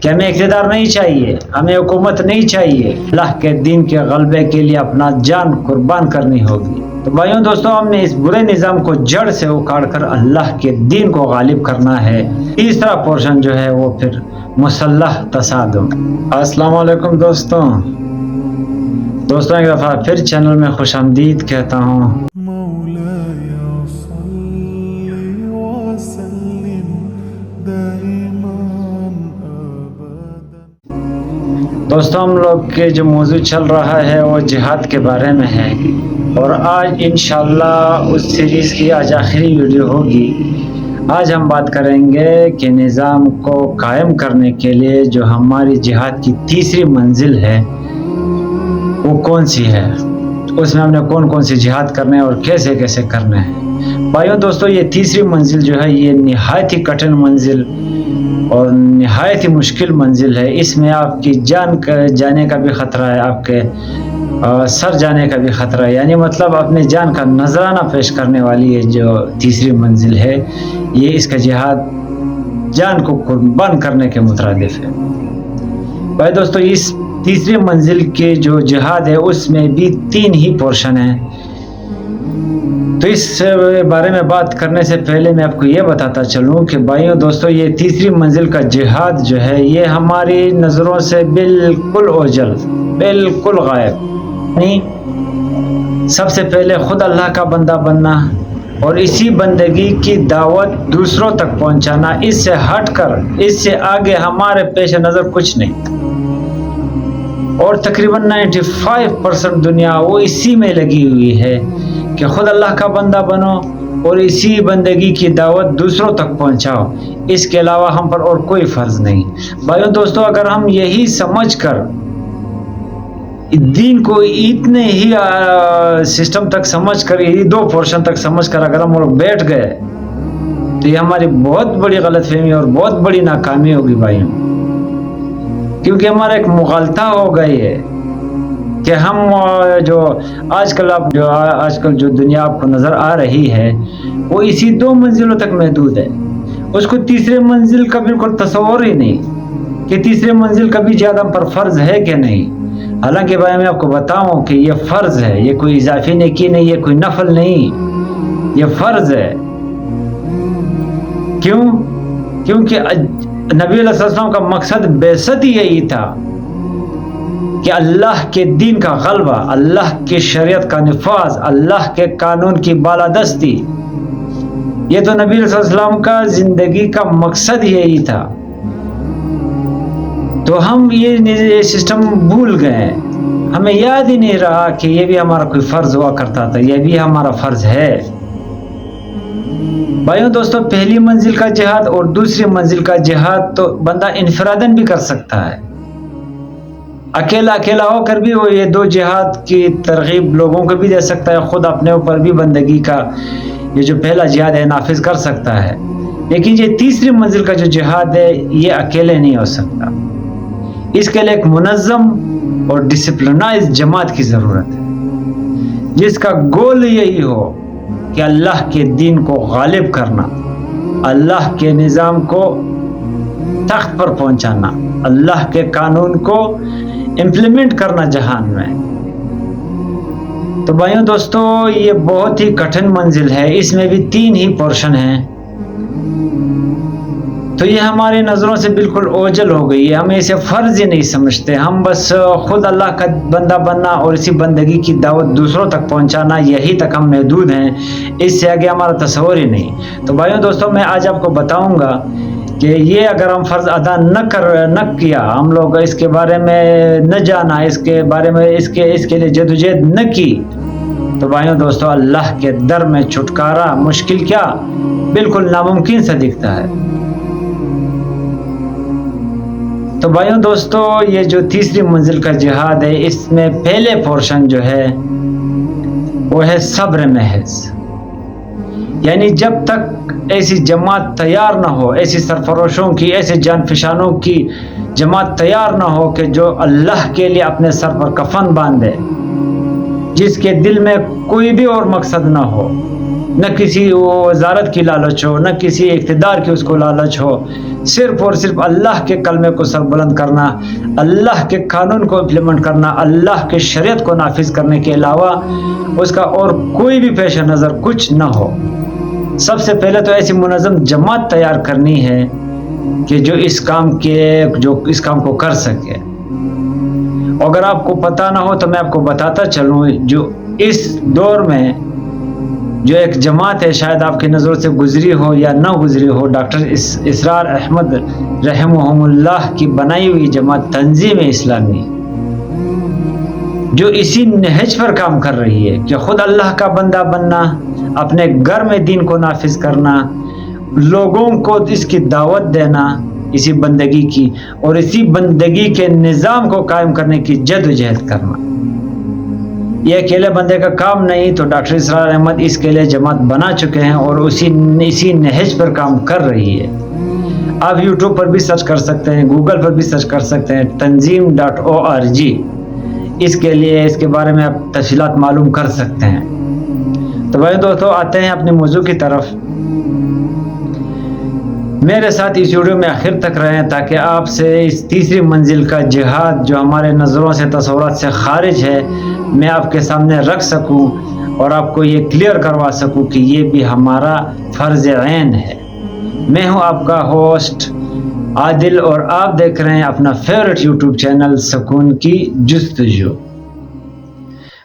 کہ ہمیں اقتدار نہیں چاہیے، ہمیں حکومت نہیں چاہیے، اللہ کے دین کے غلبے کے لیے اپنا جان قربان کرنی ہوگی۔ تو بھائیوں دوستوں، ہم نے اس برے نظام کو جڑ سے اکھاڑ کر اللہ کے دین کو غالب کرنا ہے۔ تیسرا پورشن جو ہے وہ پھر مسلح تصادم۔ السلام علیکم دوستوں ایک دفعہ پھر چینل میں خوش آمدید کہتا ہوں۔ دوستوں، ہم لوگ کے جو موضوع چل رہا ہے وہ جہاد کے بارے میں ہے، اور آج انشاءاللہ اس سیریز کی آج آخری ویڈیو ہوگی۔ آج ہم بات کریں گے کہ نظام کو قائم کرنے کے لیے جو ہماری جہاد کی تیسری منزل ہے وہ کون سی ہے، اس میں ہم نے کون کون سی جہاد کرنے ہیں اور کیسے کیسے کرنے ہیں۔ بھائیوں دوستوں، یہ تیسری منزل جو ہے یہ نہایت ہی کٹھن منزل اور نہایت ہی مشکل منزل ہے۔ اس میں آپ کی جان جانے کا بھی خطرہ ہے، آپ کے سر جانے کا بھی خطرہ ہے، یعنی مطلب اپنے جان کا نذرانہ پیش کرنے والی یہ جو تیسری منزل ہے، یہ اس کا جہاد جان کو قربان کرنے کے مترادف ہے۔ بھائی دوستو، اس تیسری منزل کے جو جہاد ہے اس میں بھی 3 ہی پورشن ہیں۔ تو اس بارے میں بات کرنے سے پہلے میں آپ کو یہ بتاتا چلوں کہ بھائیوں دوستو، یہ تیسری منزل کا جہاد جو ہے یہ ہماری نظروں سے بالکل اوجھل، بالکل غائب، یعنی سب سے پہلے خود اللہ کا بندہ بننا اور اسی بندگی کی دعوت دوسروں تک پہنچانا، اس سے ہٹ کر اس سے آگے ہمارے پیش نظر کچھ نہیں، اور تقریباً 95% دنیا وہ اسی میں لگی ہوئی ہے کہ خود اللہ کا بندہ بنو اور اسی بندگی کی دعوت دوسروں تک پہنچاؤ، اس کے علاوہ ہم پر اور کوئی فرض نہیں۔ بھائیوں دوستو، اگر ہم یہی سمجھ کر دین کو اتنے ہی سسٹم تک سمجھ کر، یہی 2 پورشن تک سمجھ کر اگر ہم لوگ بیٹھ گئے تو یہ ہماری بہت بڑی غلط فہمی اور بہت بڑی ناکامی ہوگی بھائیوں، کیونکہ ہمارا ایک مغالطہ ہو گئی ہے کہ ہم جو آج کل جو دنیا آپ کو نظر آ رہی ہے وہ اسی 2 منزلوں تک محدود ہے۔ اس کو تیسرے منزل کا بالکل تصور ہی نہیں کہ تیسرے منزل کا بھی زیادہ پر فرض ہے کہ نہیں۔ حالانکہ بھائی میں آپ کو بتاؤں کہ یہ فرض ہے، یہ کوئی اضافی نیکی نہیں، یہ کوئی نفل نہیں، یہ فرض ہے۔ کیوں؟ کیونکہ نبی علیہ السلام کا مقصد بعثت ہی یہی تھا کہ اللہ کے دین کا غلبہ، اللہ کی شریعت کا نفاذ، اللہ کے قانون کی بالادستی، یہ تو نبی علیہ السلام کا زندگی کا مقصد یہی تھا۔ تو ہم یہ سسٹم بھول گئے، ہمیں یاد ہی نہیں رہا کہ یہ بھی ہمارا کوئی فرض ہوا کرتا تھا، یہ بھی ہمارا فرض ہے۔ بھائیوں دوستو، پہلی منزل کا جہاد اور دوسری منزل کا جہاد تو بندہ انفرادن بھی کر سکتا ہے، اکیلا ہو کر بھی وہ یہ 2 جہاد کی ترغیب لوگوں کو بھی دے سکتا ہے، خود اپنے اوپر بھی بندگی کا یہ جو پہلا جہاد ہے نافذ کر سکتا ہے۔ لیکن یہ تیسری منزل کا جو جہاد ہے یہ اکیلے نہیں ہو سکتا، اس کے لیے ایک منظم اور ڈسپلنائز جماعت کی ضرورت ہے، جس کا گول یہی ہو کہ اللہ کے دین کو غالب کرنا، اللہ کے نظام کو تخت پر پہنچانا، اللہ کے قانون کو امپلیمنٹ کرنا جہان میں۔ تو بھائیوں دوستو، یہ بہت ہی کٹھن منزل ہے، اس میں بھی 3 ہی پورشن ہیں۔ تو یہ ہماری نظروں سے بالکل اوجھل ہو گئی ہے، ہم اسے فرض ہی نہیں سمجھتے، ہم بس خود اللہ کا بندہ بننا اور اسی بندگی کی دعوت دوسروں تک پہنچانا، یہی تک ہم محدود ہیں، اس سے آگے ہمارا تصور ہی نہیں۔ تو بھائیوں دوستوں، میں آج آپ کو بتاؤں گا کہ یہ اگر ہم فرض ادا نہ کیا، ہم لوگ اس کے بارے میں نہ جانا، اس کے بارے میں اس کے لیے جدوجہد نہ کی، تو بھائیوں دوستو اللہ کے در میں چھٹکارا مشکل کیا بالکل ناممکن سا دکھتا ہے۔ تو بھائیوں دوستو، یہ جو تیسری منزل کا جہاد ہے اس میں پہلے پورشن جو ہے وہ ہے صبر محض، یعنی جب تک ایسی جماعت تیار نہ ہو، ایسی سرفروشوں کی، ایسے جان فشانوں کی جماعت تیار نہ ہو کہ جو اللہ کے لیے اپنے سر پر کفن باندھے، جس کے دل میں کوئی بھی اور مقصد نہ ہو، نہ کسی وزارت کی لالچ ہو، نہ کسی اقتدار کی اس کو لالچ ہو، صرف اور صرف اللہ کے کلمے کو سر بلند کرنا، اللہ کے قانون کو امپلیمنٹ کرنا، اللہ کے شریعت کو نافذ کرنے کے علاوہ اس کا اور کوئی بھی پیش نظر کچھ نہ ہو۔ سب سے پہلے تو ایسی منظم جماعت تیار کرنی ہے کہ جو اس کام کو کر سکے۔ اگر آپ کو پتہ نہ ہو تو میں آپ کو بتاتا چلوں، جو اس دور میں جو ایک جماعت ہے، شاید آپ کی نظروں سے گزری ہو یا نہ گزری ہو، ڈاکٹر اسرار احمد رحمہم اللہ کی بنائی ہوئی جماعت تنظیم اسلامی، جو اسی نہج پر کام کر رہی ہے کہ خود اللہ کا بندہ بننا، اپنے گھر میں دین کو نافذ کرنا، لوگوں کو اس کی دعوت دینا، اسی بندگی کی، اور اسی بندگی کے نظام کو قائم کرنے کی جدوجہد کرنا۔ یہ اکیلے بندے کا کام نہیں، تو ڈاکٹر اسرار احمد اس کے لیے جماعت بنا چکے ہیں اور اسی نہج پر کام کر رہی ہے۔ آپ یوٹیوب پر بھی سرچ کر سکتے ہیں، گوگل پر بھی سرچ کر سکتے ہیں، tanzeem.org، اس کے بارے میں آپ تفصیلات معلوم کر سکتے ہیں۔ تو بھائی دوستو، آتے ہیں اپنے موضوع کی طرف۔ میرے ساتھ اس ویڈیو میں آخر تک رہیں تاکہ آپ سے اس تیسری منزل کا جہاد جو ہمارے نظروں سے تصورات سے خارج ہے، میں آپ کے سامنے رکھ سکوں اور آپ کو یہ کلیئر کروا سکوں کہ یہ بھی ہمارا فرض عین ہے۔ میں ہوں آپ کا ہوسٹ عادل اور آپ دیکھ رہے ہیں اپنا فیورٹ یوٹیوب چینل سکون کی جستجو۔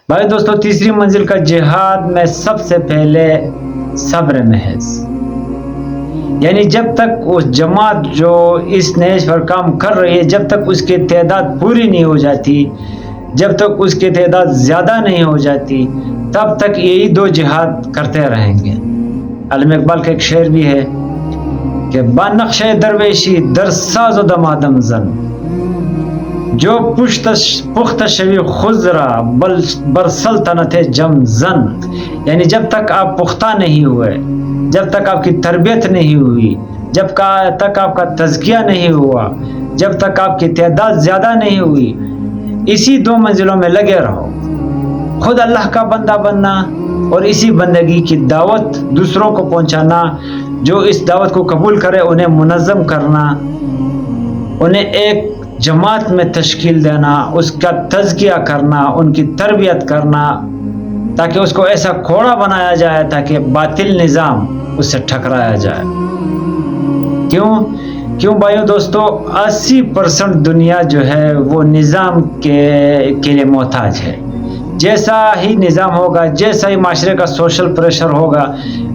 بھائی دوستو، تیسری منزل کا جہاد میں سب سے پہلے صبر محض، یعنی جب تک اس جماعت جو اس نیز پر کام کر رہی ہے، جب تک اس کی تعداد پوری نہیں ہو جاتی، جب تک اس کی تعداد زیادہ نہیں ہو جاتی، تب تک یہی دو جہاد کرتے رہیں گے۔ علامہ اقبال کا ایک شعر بھی ہے کہ بانقش درویشی در ساز و دمادم زن، جو پخت شوی خزرا بر سلطنت جم زن، یعنی جب تک آپ پختہ نہیں ہوئے، جب تک آپ کی تربیت نہیں ہوئی، جب تک آپ کا تزکیہ نہیں ہوا، جب تک آپ کی تعداد زیادہ نہیں ہوئی، اسی دو منزلوں میں لگے رہو، خود اللہ کا بندہ بننا اور اسی بندگی کی دعوت دوسروں کو پہنچانا، جو اس دعوت کو قبول کرے انہیں منظم کرنا، انہیں ایک جماعت میں تشکیل دینا، اس کا تزکیہ کرنا، ان کی تربیت کرنا، تاکہ اس کو ایسا کھوڑا بنایا جائے تاکہ باطل نظام اس سے ٹھکرایا جائے۔ کیوں بھائیو دوستو، 80% دنیا جو ہے وہ نظام کے لیے محتاج ہے۔ جیسا ہی نظام ہوگا، جیسا ہی معاشرے کا سوشل پریشر ہوگا،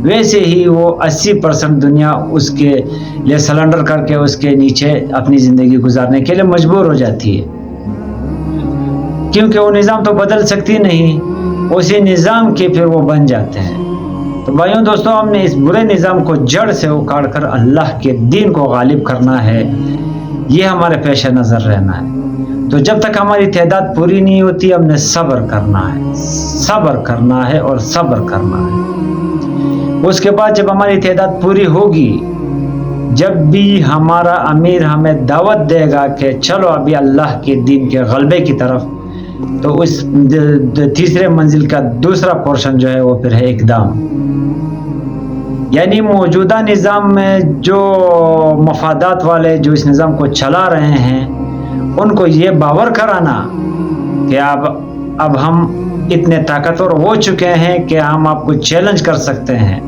ویسے ہی وہ 80% دنیا اس کے لیے سلنڈر کر کے اس کے نیچے اپنی زندگی گزارنے کے لیے مجبور ہو جاتی ہے، کیونکہ وہ نظام تو بدل سکتی نہیں، اسی نظام کے پھر وہ بن جاتے ہیں۔ تو بھائیوں دوستوں، ہم نے اس برے نظام کو جڑ سے اکھاڑ کر اللہ کے دین کو غالب کرنا ہے، یہ ہمارے پیش نظر رہنا ہے۔ تو جب تک ہماری تعداد پوری نہیں ہوتی، ہم نے صبر کرنا ہے، صبر کرنا ہے اور صبر کرنا ہے۔ اس کے بعد جب ہماری تعداد پوری ہوگی، جب بھی ہمارا امیر ہمیں دعوت دے گا کہ چلو ابھی اللہ کے دین کے غلبے کی طرف، تو اس تیسرے منزل کا دوسرا پورشن جو ہے وہ پھر ہے اقدام، یعنی موجودہ نظام میں جو مفادات والے جو اس نظام کو چلا رہے ہیں، ان کو یہ باور کرانا کہ اب ہم اتنے طاقتور ہو چکے ہیں کہ ہم آپ کو چیلنج کر سکتے ہیں،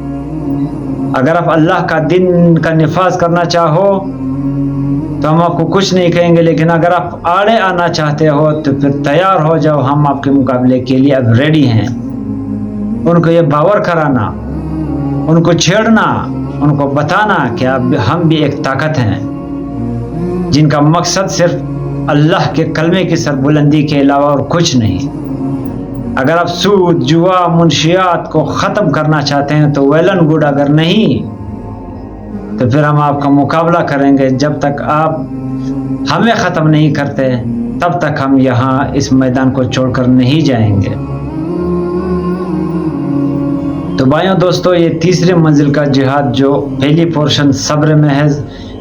اگر آپ اللہ کا دین کا نفاذ کرنا چاہو تو ہم آپ کو کچھ نہیں کہیں گے، لیکن اگر آپ آڑے آنا چاہتے ہو تو پھر تیار ہو جاؤ، ہم آپ کے مقابلے کے لیے اب ریڈی ہیں۔ ان کو یہ باور کرانا، ان کو چھیڑنا، ان کو بتانا کہ اب ہم بھی ایک طاقت ہیں، جن کا مقصد صرف اللہ کے کلمے کی سربلندی کے علاوہ اور کچھ نہیں۔ اگر آپ سود، جوا، منشیات کو ختم کرنا چاہتے ہیں تو ویل اینڈ گڈ، اگر نہیں تو پھر ہم آپ کا مقابلہ کریں گے۔ جب تک آپ ہمیں ختم نہیں کرتے تب تک ہم یہاں اس میدان کو چھوڑ کر نہیں جائیں گے۔ تو بھائیوں دوستو، یہ تیسری منزل کا جہاد، جو پہلی پورشن صبر محض،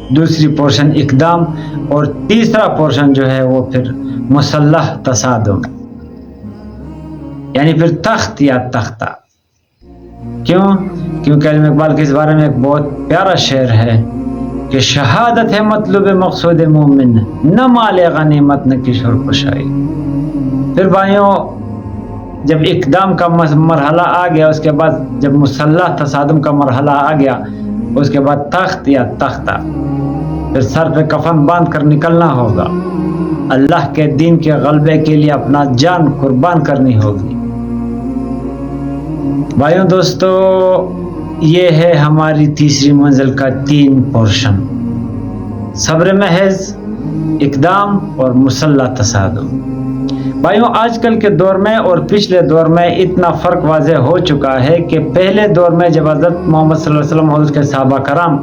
دوسری پورشن اقدام اور تیسرا پورشن جو ہے وہ پھر مسلح تصادم، یعنی پھر تخت یا تختہ۔ کیوں؟ کیونکہ علامہ اقبال کے اس بارے میں ایک بہت پیارا شعر ہے کہ شہادت ہے مطلوب مقصود مومن، نہ مال غنیمت نہ کشور کشائی۔ پھر بھائیوں جب اقدام کا مرحلہ آ گیا، اس کے بعد جب مسلح تصادم کا مرحلہ آ گیا، اس کے بعد تخت یا تختہ، پھر سر پہ کفن باندھ کر نکلنا ہوگا، اللہ کے دین کے غلبے کے لیے اپنا جان قربان کرنی ہوگی۔ بھائیوں دوستو، یہ ہے ہماری تیسری منزل کا 3 پورشن: صبر محض، اقدام اور مسلح تصادم۔ بھائیوں آج کل کے دور میں اور پچھلے دور میں اتنا فرق واضح ہو چکا ہے کہ پہلے دور میں جب حضرت محمد صلی اللہ علیہ وسلم اور اس کے صحابہ کرام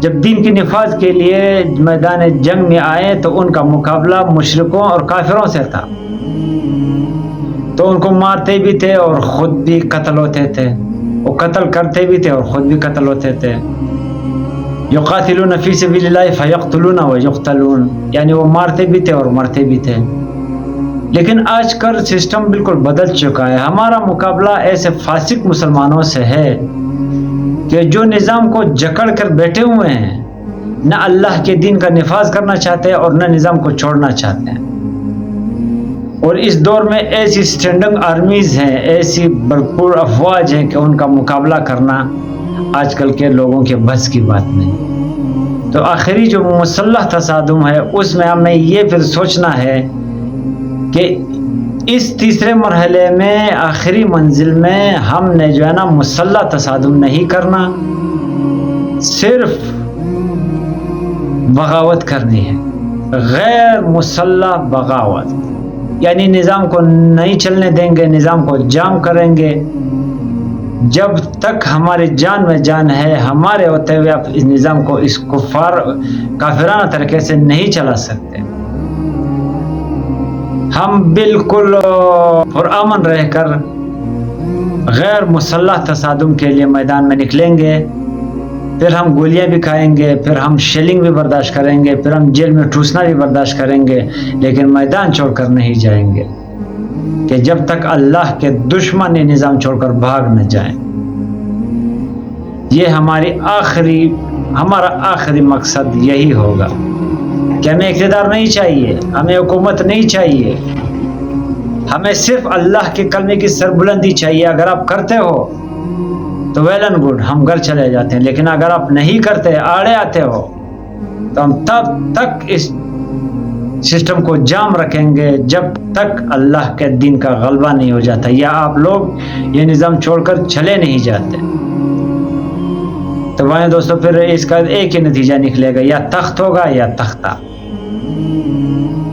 جب دین کی نفاذ کے لیے میدان جنگ میں آئے تو ان کا مقابلہ مشرکوں اور کافروں سے تھا، تو ان کو مارتے بھی تھے اور خود بھی قتل ہوتے تھے، وہ قتل کرتے بھی تھے اور خود بھی قتل ہوتے تھے۔ یقاتلون فی سبیل اللہ فیقتلون ویقتلون، یعنی وہ مارتے بھی تھے اور مرتے بھی تھے۔ لیکن آج کل سسٹم بالکل بدل چکا ہے۔ ہمارا مقابلہ ایسے فاسق مسلمانوں سے ہے کہ جو نظام کو جکڑ کر بیٹھے ہوئے ہیں، نہ اللہ کے دین کا نفاذ کرنا چاہتے اور نہ نظام کو چھوڑنا چاہتے ہیں۔ اور اس دور میں ایسی اسٹینڈنگ آرمیز ہیں، ایسی بھرپور افواج ہیں کہ ان کا مقابلہ کرنا آج کل کے لوگوں کے بس کی بات نہیں۔ تو آخری جو مسلح تصادم ہے اس میں ہمیں یہ پھر سوچنا ہے کہ اس تیسرے مرحلے میں آخری منزل میں ہم نے جو ہے نا مسلح تصادم نہیں کرنا، صرف بغاوت کرنی ہے، غیر مسلح بغاوت، یعنی نظام کو نہیں چلنے دیں گے، نظام کو جام کریں گے۔ جب تک ہماری جان میں جان ہے، ہمارے ہوتے ہوئے آپ اس نظام کو اس کافرانہ طریقے سے نہیں چلا سکتے۔ ہم بالکل پرامن رہ کر غیر مسلح تصادم کے لیے میدان میں نکلیں گے، پھر ہم گولیاں بھی کھائیں گے، پھر ہم شیلنگ بھی برداشت کریں گے، پھر ہم جیل میں ٹھوسنا بھی برداشت کریں گے، لیکن میدان چھوڑ کر نہیں جائیں گے کہ جب تک اللہ کے دشمن یہ نظام چھوڑ کر بھاگ نہ جائیں۔ یہ ہمارا آخری مقصد یہی ہوگا کہ ہمیں اقتدار نہیں چاہیے، ہمیں حکومت نہیں چاہیے، ہمیں صرف اللہ کے کلمے کی سربلندی چاہیے۔ اگر آپ کرتے ہو تو ویل اینڈ گڈ، ہم گھر چلے جاتے ہیں، لیکن اگر آپ نہیں کرتے، آڑے آتے ہو، تو ہم تب تک اس سسٹم کو جام رکھیں گے جب تک اللہ کے دین کا غلبہ نہیں ہو جاتا یا آپ لوگ یہ نظام چھوڑ کر چلے نہیں جاتے۔ تو بھائی دوستو پھر اس کا ایک ہی نتیجہ نکلے گا، یا تخت ہوگا یا تختہ،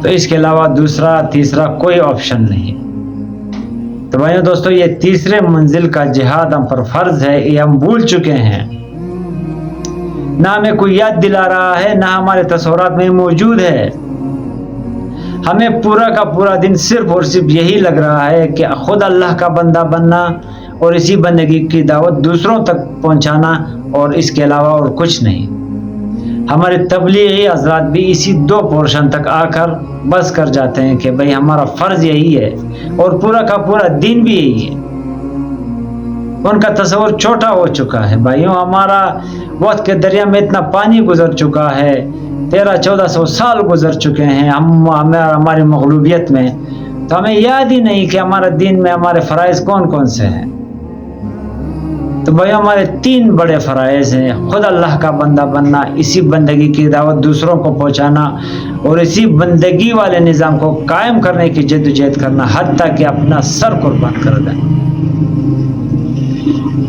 تو اس کے علاوہ دوسرا تیسرا کوئی آپشن نہیں۔ تو بھائیوں دوستو یہ تیسرے منزل کا جہاد ہم پر فرض ہے، یہ ہم بھول چکے ہیں، نہ ہمیں کوئی یاد دلا رہا ہے، نہ ہمارے تصورات میں موجود ہے۔ ہمیں پورا کا پورا دن صرف اور صرف یہی لگ رہا ہے کہ خود اللہ کا بندہ بننا اور اسی بندگی کی دعوت دوسروں تک پہنچانا، اور اس کے علاوہ اور کچھ نہیں۔ ہمارے تبلیغی حضرات بھی اسی 2 پورشن تک آ کر بس کر جاتے ہیں کہ بھئی ہمارا فرض یہی ہے اور پورا کا پورا دین بھی یہی ہے۔ ان کا تصور چھوٹا ہو چکا ہے بھائیوں، ہمارا وقت کے دریا میں اتنا پانی گزر چکا ہے، 1300-1400 سال گزر چکے ہیں ہماری مغلوبیت میں، تو ہمیں یاد ہی نہیں کہ ہمارا دین میں ہمارے فرائض کون کون سے ہیں۔ تو بھائی ہمارے 3 بڑے فرائض ہیں: خود اللہ کا بندہ بننا، اسی بندگی کی دعوت دوسروں کو پہنچانا، اور اسی بندگی والے نظام کو قائم کرنے کی جدوجہد کرنا، حتیٰ کہ اپنا سر قربان کر دیں۔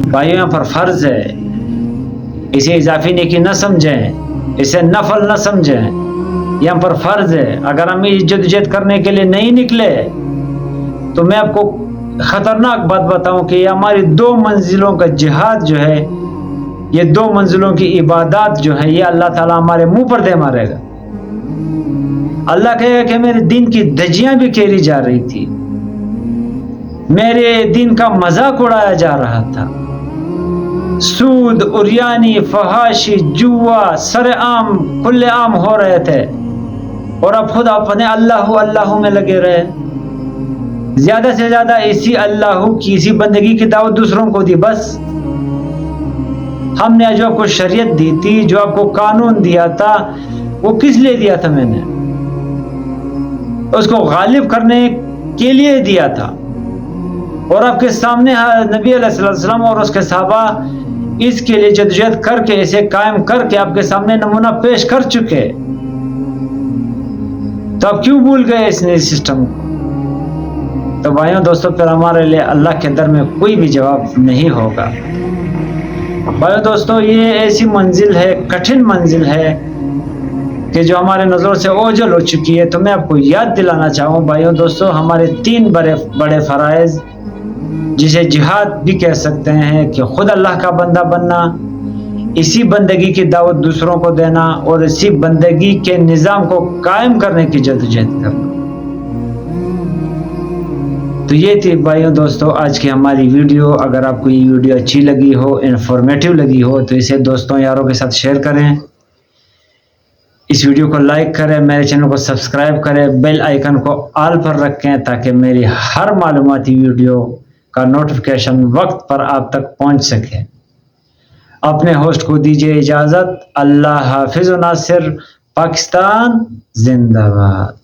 بھائیوں یہاں پر فرض ہے، اسے اضافی نیکی نہ سمجھیں، اسے نفل نہ سمجھیں، یہاں پر فرض ہے۔ اگر ہم اس جدوجہد کرنے کے لیے نہیں نکلے تو میں آپ کو خطرناک بات بتاؤں کہ یہ ہماری 2 منزلوں کا جہاد جو ہے، یہ 2 منزلوں کی عبادات جو ہے، یہ اللہ تعالیٰ ہمارے منہ پر دے مارے گا۔ اللہ کہے گا کہ میرے دین کی دھجیاں بھی کھیلی جا رہی تھی، میرے دین کا مذاق اڑایا جا رہا تھا، سود، عریانی، فحاشی، جوا سر عام کھلے عام ہو رہے تھے، اور اب خود اپنے اللہ اللہ میں لگے رہے۔ زیادہ سے زیادہ اسی اللہ کی اسی بندگی کی دعوت دوسروں کو دی. بس ہم نے جو آپ کو شریعت دی تھی, جو آپ کو قانون دیا تھا, وہ کس لیے دیا تھا؟ میں نے اس کو غالب کرنے کے لیے دیا تھا. اور آپ کے سامنے نبی علیہ السلام اور اس کے صحابہ اس کے لیے جدوجہد کر کے, اسے قائم کر کے آپ کے سامنے نمونہ پیش کر چکے. تو آپ کیوں بھول گئے اس نئے سسٹم کو؟ تو بھائیوں دوستوں, پھر ہمارے لیے اللہ کے در میں کوئی بھی جواب نہیں ہوگا. بھائیوں دوستوں, یہ ایسی منزل ہے, کٹھن منزل ہے کہ جو ہمارے نظروں سے اوجھل ہو چکی ہے. تو میں آپ کو یاد دلانا چاہوں بھائیوں دوستوں, ہمارے 3 بڑے فرائض, جسے جہاد بھی کہہ سکتے ہیں, کہ خود اللہ کا بندہ بننا, اسی بندگی کی دعوت دوسروں کو دینا, اور اسی بندگی کے نظام کو قائم کرنے کی جدوجہد کرنا. تو یہ تھی بھائیوں دوستوں آج کی ہماری ویڈیو. اگر آپ کو یہ ویڈیو اچھی لگی ہو, انفارمیٹیو لگی ہو, تو اسے دوستوں یاروں کے ساتھ شیئر کریں. اس ویڈیو کو لائک کریں, میرے چینل کو سبسکرائب کریں, بیل آئیکن کو آل پر رکھیں تاکہ میری ہر معلوماتی ویڈیو کا نوٹیفیکیشن وقت پر آپ تک پہنچ سکے. اپنے ہوسٹ کو دیجیے اجازت. اللہ حافظ و ناصر. پاکستان زندہ باد.